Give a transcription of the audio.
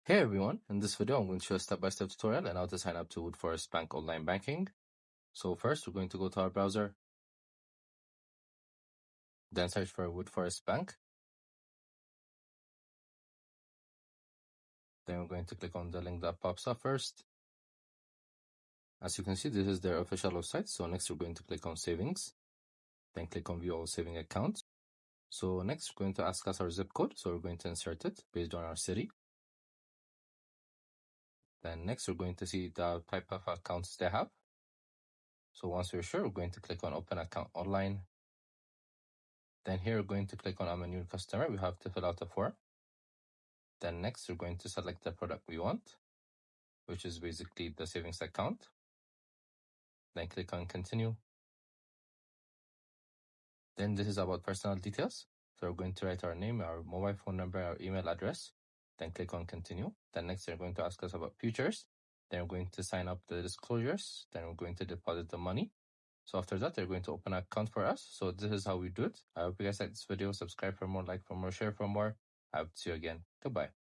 Hey everyone, in this video I'm going to show a step-by-step tutorial on how to sign up to Woodforest Bank online banking. So first we're going to go to our browser, then search for Woodforest Bank. Then we're going to click on the link that pops up first. As you can see, this is their official website. So next we're going to click on savings, then click on view all saving accounts. So next we're going to ask us our zip code. So we're going to insert it based on our city. Then next we're going to see the type of accounts they have. So once we're sure, we're going to click on open account online. Then here we're going to click on I'm a new customer. We have to fill out a form. Then next we're going to select the product we want, which is basically the savings account. Then click on continue. Then this is about personal details. So we're going to write our name, our mobile phone number, our email address. Then click on continue. Then next they're going to ask us about futures. Then we're going to sign up the disclosures. Then we're going to deposit the money. So after that, they're going to open an account for us. So this is how we do it. I hope you guys like this video. Subscribe for more, like for more, share for more. I hope to see you again. Goodbye.